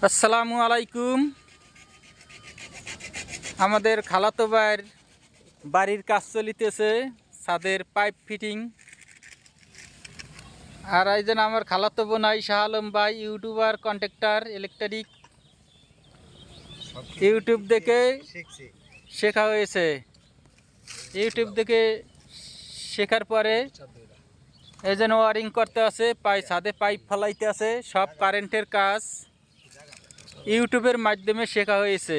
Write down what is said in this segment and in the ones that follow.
আসসালামু আলাইকুম। আমাদের খালাতো ভাইয়ের বাড়ির কাজ চলিতেছে, ছাদের পাইপ ফিটিং। আর এই যেন আমার খালাতো বোনাই শাহ আলম ভাই, ইউটিউবার, কন্ট্রাক্টর, ইলেকট্রিক। ইউটিউব দেখে শেখা হয়েছে। ইউটিউব দেখে শেখার পরে এই যেন ওয়ারিং করতে আছে, ছাদে পাইপ ফেলাইতে আছে। সব কারেন্টের কাজ ইউটিউবের মাধ্যমে শেখা হয়েছে।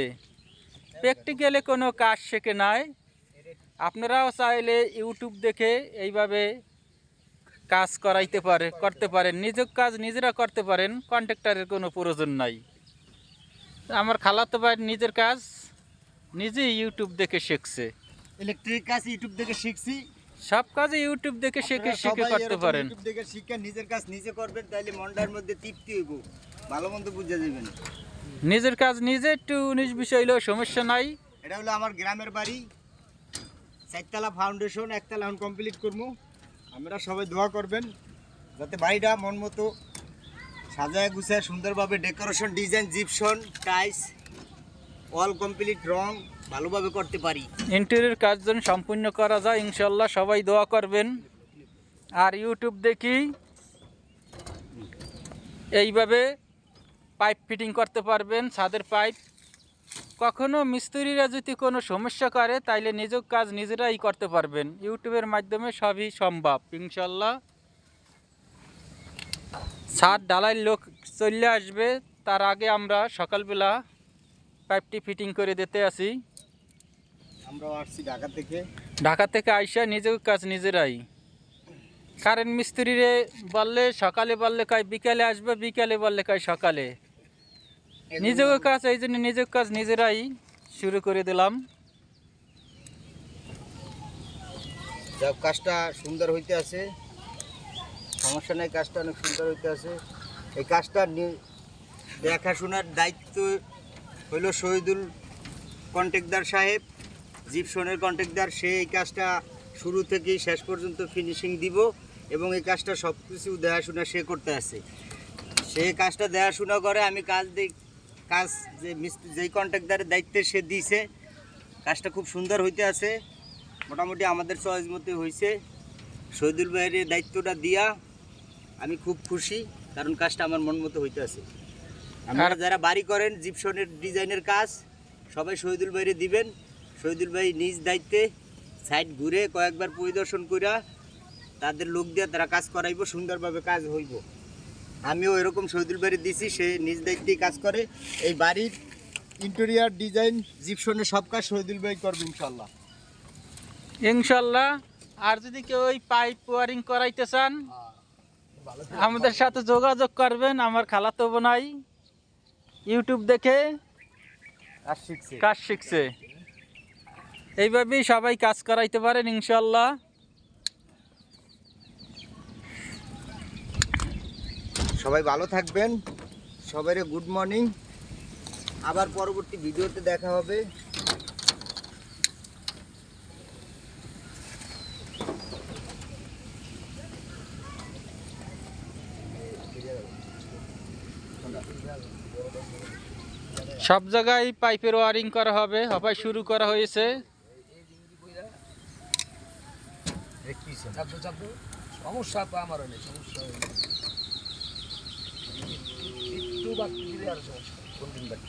প্র্যাকটিক্যালে কোনো কাজ শেখে নাই। আপনারাও চাইলে ইউটিউব দেখে এইভাবে কাজ করতে পারেন। নিজের কাজ নিজেরা করতে পারেন, কন্ট্রাক্টরের কোনো প্রয়োজন নাই। আমার খালাতো ভাই নিজের কাজ নিজেই ইউটিউব দেখে শিখছে। ইলেকট্রিক কাজ ইউটিউব দেখে শিখছি। সব কাজে ইউটিউব দেখে শিখে করতে পারেন। ইউটিউব দেখে শিখে নিজের কাজ নিজে করবেন, তাইলে মনটার মধ্যে তৃপ্তি হইব, ভালো মন্দ বুঝে যাবেন। নিজের কাজ নিজে একটু 19 বিষয় হলেও সমস্যা নাই। এটা হলো আমার গ্রামের বাড়ি, 4তলা ফাউন্ডেশন, 1তলা এখন কমপ্লিট করবো। আমরা সবাই দোয়া করবেন যাতে বাড়িটা মন মতো সাজায় গুছায় সুন্দরভাবে decoration, design, gypsum, tiles, all complete রং ভালোভাবে করতে পারি। ইন্টেরিয়র কাজ যেন সম্পূর্ণ করা যায় ইনশাল্লাহ, সবাই দোয়া করবেন। আর ইউটিউব দেখি এইভাবে পাইপ ফিটিং করতে পারবেন, ছাদের পাইপ। কখনো মিস্ত্রিরা যদি কোনো সমস্যা করে তাইলে নিজের কাজ নিজেরাই করতে পারবেন। ইউটিউবের মাধ্যমে সবই সম্ভব ইনশাল্লাহ। ছাদ ঢালাইয়ের লোক চলে আসবে, তার আগে আমরা সকালবেলা পাইপটি ফিটিং করে দিতে আসি। আমরাও আসছি ঢাকা থেকে আইসা নিজের কাজ নিজেরাই। কারেন্ট মিস্ত্রিরে বললে সকালে বললে কয় বিকালে আসবে, বিকালে বললে কয় সকালে। নিজের কাজ এই জন্য নিজের কাজ নিজেরাই শুরু করে দিলাম। যাক, কাজটা সুন্দর হইতে আছে, সমস্যা নাই, কাজটা অনেক সুন্দর হইতে আছে। এই কাজটা দেখাশোনার দায়িত্ব হইল শহীদুল কন্ট্রাক্টর সাহেব, জিপসনের কন্ট্রাক্টর। সে এই কাজটা শুরু থেকে শেষ পর্যন্ত ফিনিশিং দিব এবং এই কাজটা সব কিছু দেখাশোনা সে করতে আছে। সে কাজটা দেখাশোনা করে, আমি কাজ যেই কন্ট্রাক্টরের দায়িত্বে সে দিয়েছে, কাজটা খুব সুন্দর হইতে আছে। মোটামুটি আমাদের চয়েস মতো হয়েছে। শহীদুল ভাইয়ের দায়িত্বটা দিয়া আমি খুব খুশি, কারণ কাজটা আমার মন মতো হইতে আছে। আপনারা যারা বাড়ি করেন জিপসনের ডিজাইনের কাজ, সবাই শহীদুল ভাইরে দিবেন। শহীদুল ভাই নিজ দায়িত্বে সাইড ঘুরে কয়েকবার পরিদর্শন কইরা তাদের লোক দিয়ে তারা কাজ করাইব, সুন্দরভাবে কাজ হইব। আমিও এরকম শহীদুল ভাইরে দিছি, সে নিজ দায়িত্বেই কাজ করে। এই বাড়ির ইন্টেরিয়ার ডিজাইন, জিপসনের সব কাজ শহীদুল ভাই করবে ইনশাল্লাহ। ইনশাল্লাহ। আর যদি কেউ ওই পাইপ ওয়ারিং করাইতে চান আমাদের সাথে যোগাযোগ করবেন। আমার খালাতো বোনাই ইউটিউব দেখে কাজ শিখছে। এইভাবেই সবাই কাজ করাইতে পারেন ইনশাল্লাহ। সবাই ভালো থাকবেন, সবাইকে গুড মর্নিং। আবার পরবর্তী ভিডিওতে দেখা হবে। সব জায়গায় পাইপের ওয়ারিং করা হবে, সবাই শুরু করা হয়েছে। সমস্যা তো আমারও নেই, সমস্যা একটু বাকি দিলে আর সমস্যা। কোন দিন বাকি?